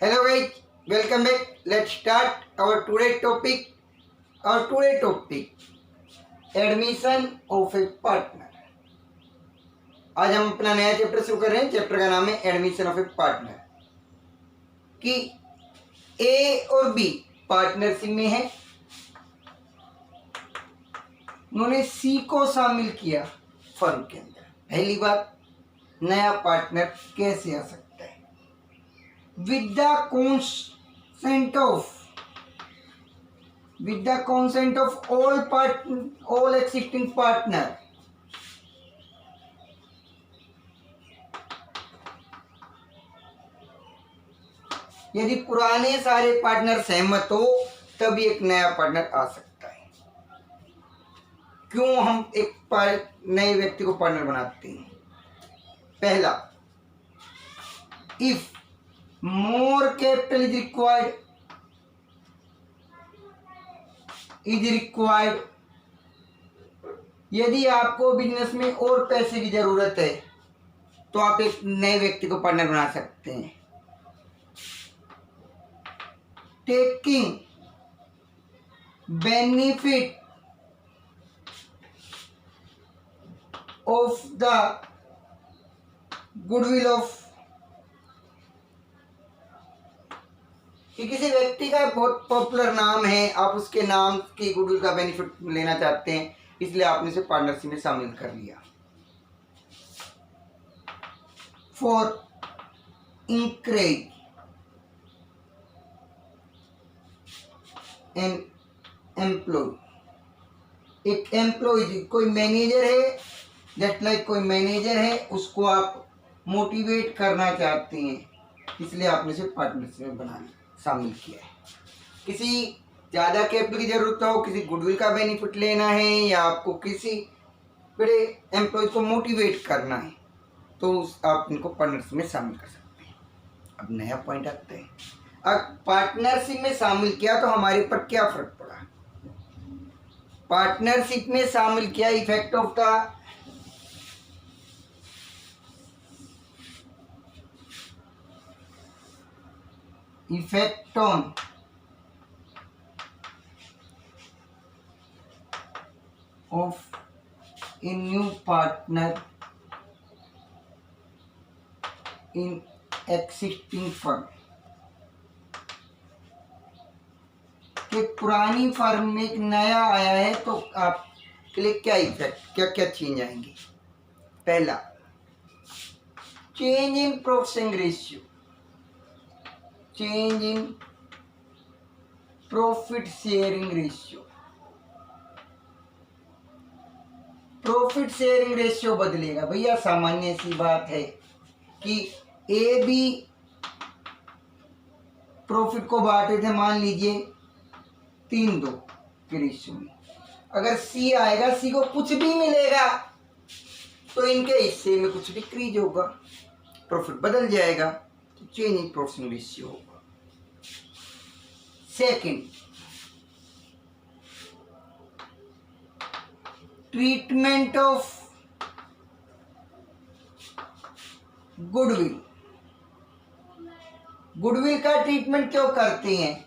Hello guys, welcome back. Let's start our today topic. Our today topic, admission of a partner. आज हम अपना नया chapter शुरू कर रहे हैं. चैप्टर का नाम है एडमिशन ऑफ ए पार्टनर. कि ए और बी पार्टनरशिप में है, उन्होंने सी को शामिल किया फर्म के अंदर. पहली बात, नया पार्टनर कैसे आ सकता है? with the consent of all existing partner. यदि पुराने सारे पार्टनर सहमत हो तब एक नया पार्टनर आ सकता है. क्यों हम एक नए व्यक्ति को पार्टनर बनाते हैं? पहला, if more capital is required. यदि आपको बिजनेस में और पैसे की जरूरत है तो आप एक नए व्यक्ति को पार्टनर बना सकते हैं. Taking benefit of the goodwill of, कि किसी व्यक्ति का बहुत पॉपुलर नाम है, आप उसके नाम की गुडविल का बेनिफिट लेना चाहते हैं, इसलिए आपने इसे पार्टनरशिप में शामिल कर लिया. फॉर इंकरेज एन एम्प्लॉय, एक एम्प्लॉय कोई मैनेजर है, जस्ट लाइक कोई मैनेजर है, उसको आप मोटिवेट करना चाहते हैं, इसलिए आपने इसे पार्टनरशिप में बना लिया, शामिल किया है. किसी ज़्यादा कैपिटल की ज़रूरत हो, किसी गुडविल का बेनिफिट लेना है, या आपको किसी बड़े एम्प्लॉय को मोटिवेट करना है, तो आप इनको पार्टनरशिप में शामिल कर सकते हैं. अब नया पॉइंट आता है, अब पार्टनरशिप में शामिल किया तो हमारे ऊपर क्या फर्क पड़ा? पार्टनरशिप में शामिल किया, effect of the effect on of a new partner in existing firm. कि पुरानी फर्म में एक नया आया है तो आपके लिए क्या इफेक्ट, क्या क्या चेंज आएंगे? पहला, change in profit ratio. Change in profit sharing ratio. Profit sharing ratio बदलेगा. भैया सामान्य सी बात है कि ए बी प्रॉफिट को बांटे थे, मान लीजिए 3-2 के रेशियो में. अगर सी आएगा, सी को कुछ भी मिलेगा तो इनके हिस्से में कुछ डिक्रीज होगा, प्रॉफिट बदल जाएगा, तो चेंज इन प्रॉफिट रेशियो होगा. Second, treatment of goodwill. Goodwill का ट्रीटमेंट क्यों करते हैं?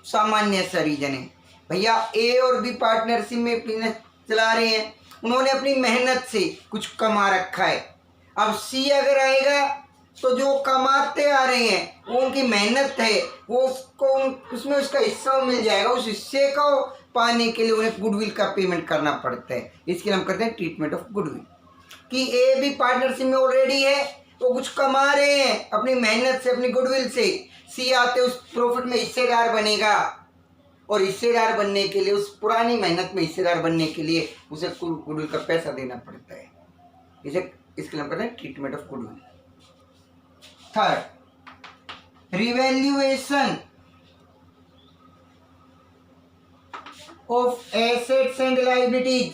सामान्य सा रीजन है. भैया ए और बी पार्टनरशिप में बिजनेस चला रहे हैं, उन्होंने अपनी मेहनत से कुछ कमा रखा है. अब सी अगर आएगा तो जो कमाते आ रहे हैं वो उनकी मेहनत है, वो उसको उसमें उसका हिस्सा मिल जाएगा. उस हिस्से को पाने के लिए उन्हें गुडविल का पेमेंट करना पड़ता है. इसके लिए हम करते हैं ट्रीटमेंट ऑफ गुडविल. कि ए भी पार्टनरशिप में ऑलरेडी है, वो कुछ कमा रहे हैं अपनी मेहनत से, अपनी गुडविल से. सी आते उस प्रॉफिट में हिस्सेदार बनेगा, और हिस्सेदार बनने के लिए, उस पुरानी मेहनत में हिस्सेदार बनने के लिए उसे गुडविल का पैसा देना पड़ता है. इसके लिए हम करते हैं treatment of goodwill. Third, revaluation of assets and liabilities.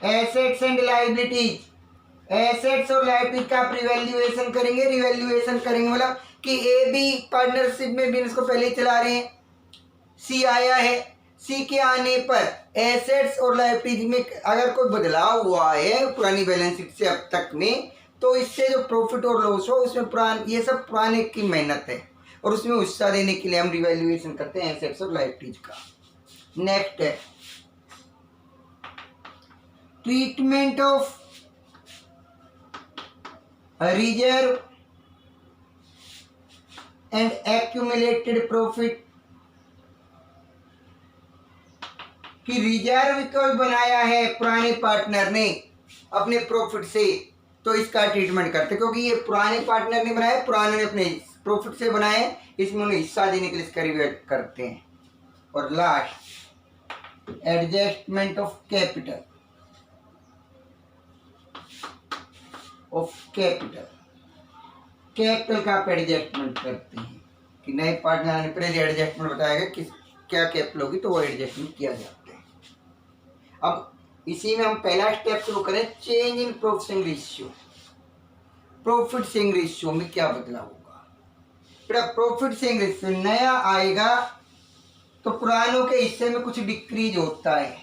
Assets and liabilities, assets और लायबिलिटी का आप रिवैल्यूएशन करेंगे. रिवैल्यूएशन करेंगे मतलब कि ए बी पार्टनरशिप में बिजनेस को पहले चला रहे हैं, सी आया है, सी के आने पर एसेट्स और लायबिलिटीज में अगर कोई बदलाव हुआ है पुरानी बैलेंस शीट से अब तक में, तो इससे जो प्रॉफिट और लॉस हो उसमें ये सब पुराने की मेहनत है और उसमें हिस्सा देने के लिए हम रिवैल्यूएशन करते हैं एसेट्स और लायबिलिटीज का। नेक्स्ट है treatment of reserve and accumulated profit, कि रिजर्व को बनाया है पुराने पार्टनर ने अपने प्रॉफिट से, तो इसका ट्रीटमेंट करते, क्योंकि ये पुराने पार्टनर ने बनाया, पुराने ने अपने प्रॉफिट से बनाए, इसमें उन्हें हिस्सा देने के लिए इसका रिव्यू करते हैं। और last adjustment of capital, capital का आप एडजस्टमेंट करते हैं कि नए पार्टनर ने पहले एडजस्टमेंट बताया गया कि क्या कैपिटल होगी, तो वो एडजस्टमेंट किया जाता है। अब इसी में हम पहला स्टेप शुरू करें, change in profit sharing ratio. Profit sharing ratio में क्या बदलाव होगा? प्रॉफिट शेयरिंग रेशियो नया आएगा तो पुरानों के हिस्से में कुछ डिक्रीज होता है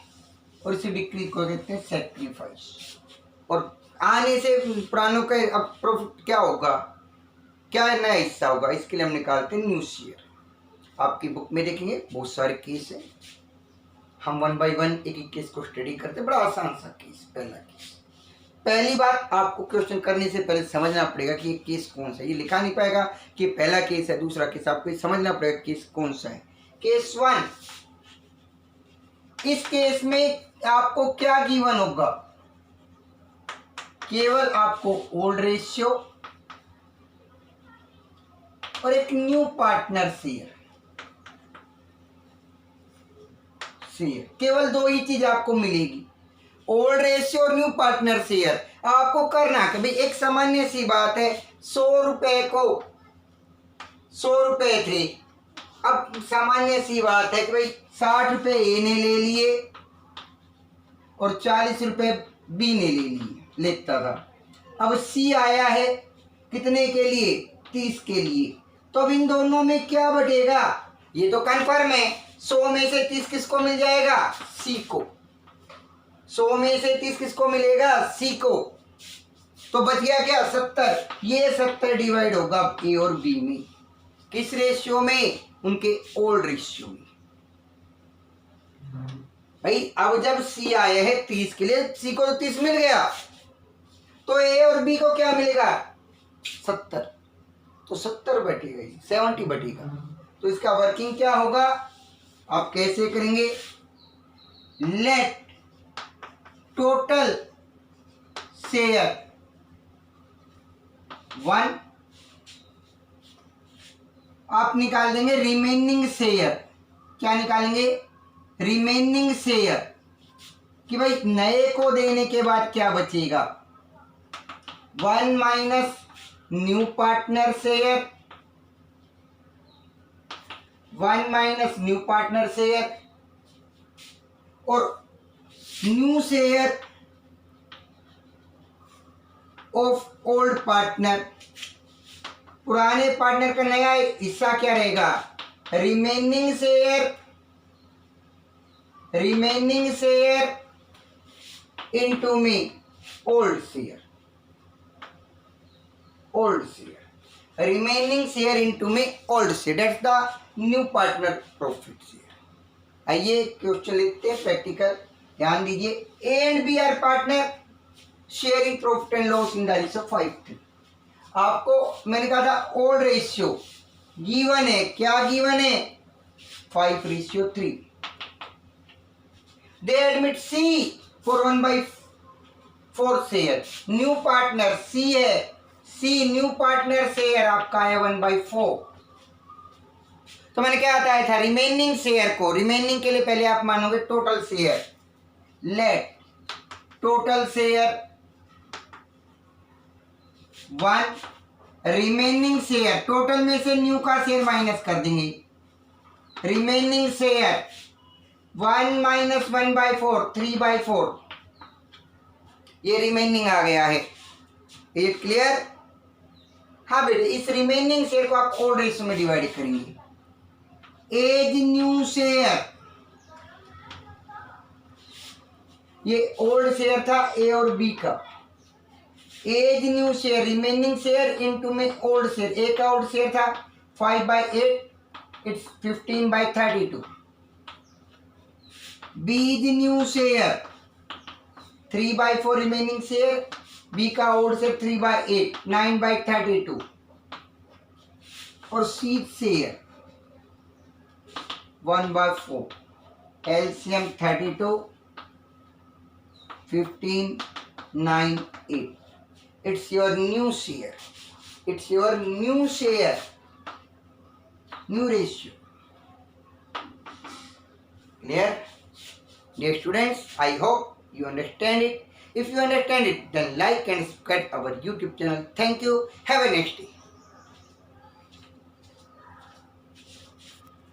और इसे डिक्रीज को कहते हैं सैक्रिफाइस। और आने से पुरानों के अब प्रॉफिट क्या होगा, क्या नया हिस्सा होगा, इसके लिए हम निकालते हैं न्यू शेयर। आपकी बुक में देखेंगे बहुत सारे केस है, हम 1 बाय 1 एक केस को स्टडी करते हैं। बड़ा आसान सा केस, पहला केस। पहली बात आपको क्वेश्चन करने से पहले समझना पड़ेगा कि ये केस कौन सा है। ये लिखा नहीं पाएगा कि पहला केस है दूसरा केस, आपको समझना पड़ेगा केस कौन सा है। केस 1, इस केस में आपको क्या गिवन होगा? केवल आपको ओल्ड रेशियो और एक न्यू पार्टनर शेयर, केवल दो ही चीज आपको मिलेगी, ओल्ड रेशियो और न्यू पार्टनर शेयर। आपको करना कि भाई एक सामान्य सी बात है, 100 रुपए को 100 रुपए थे, अब सामान्य सी बात है कि भाई 60 रुपए ए ने ले लिए और 40 रुपए बी ने ले लिए, लेता था। अब सी आया है कितने के लिए? 30 के लिए। तो अब इन दोनों में क्या बटेगा? ये तो कन्फर्म है, 100 में से 30 किसको मिल जाएगा? सी को। 100 में से 30 किसको मिलेगा? सी को। तो बच गया क्या? 70। ये 70 डिवाइड होगा ए और बी में। किस रेशियो में? उनके ओल्ड रेशियो में। भाई अब जब सी आया है 30 के लिए, सी को तो 30 मिल गया, तो ए और बी को क्या मिलेगा? 70। तो 70 बटेगा, 70 बटेगा। तो इसका वर्किंग क्या होगा? आप कैसे करेंगे? लेट टोटल शेयर 1, आप निकाल देंगे रिमेनिंग शेयर। क्या निकालेंगे? रिमेनिंग शेयर, कि भाई नए को देने के बाद क्या बचेगा? 1 minus new partner share, 1 minus new partner share और new share of old partner. पुराने पार्टनर का नया हिस्सा क्या रहेगा? रिमेनिंग शेयर इनटू में old share, remaining share into में old share, that's the new partner profit share. आइए क्वेश्चन लिखते हैं प्रैक्टिकल, ध्यान दीजिए। A and B are partner sharing profit and loss in the ratio 5:3। आपको मैंने कहा था ओल्ड रेशियो गिवन है, क्या गिवन है? 5:3। They admit C for 1/4 share. New partner C है, सी न्यू पार्टनर शेयर आपका है 1/4। तो मैंने क्या बताया था? रिमेनिंग शेयर को, रिमेनिंग के लिए पहले आप मानोगे total share. Let total share 1, remaining share, total में से न्यू का शेयर माइनस कर देंगे, रिमेनिंग शेयर 1 माइनस 1/4, 3/4। ये रिमेनिंग आ गया है, ये क्लियर? हाँ बेटे, इस रिमेनिंग शेयर को आप ओल्ड रेशियो में डिवाइड करेंगे। एज न्यू शेयर, ये ओल्ड शेयर था ए और बी का, as new share, remaining share into में ओल्ड शेयर, ए का ओल्ड शेयर था 5/8, it's 15/32. B is new share 3/4 remaining share, B का ओल्ड शेयर 3/8 9/32. और C share 1/4, LCM 32, 15, 9, 8. It's your new share. It's your new share. New ratio. Clear? Dear students, I hope you understand it. If you understand it, then like and subscribe our YouTube channel. Thank you. Have a nice day.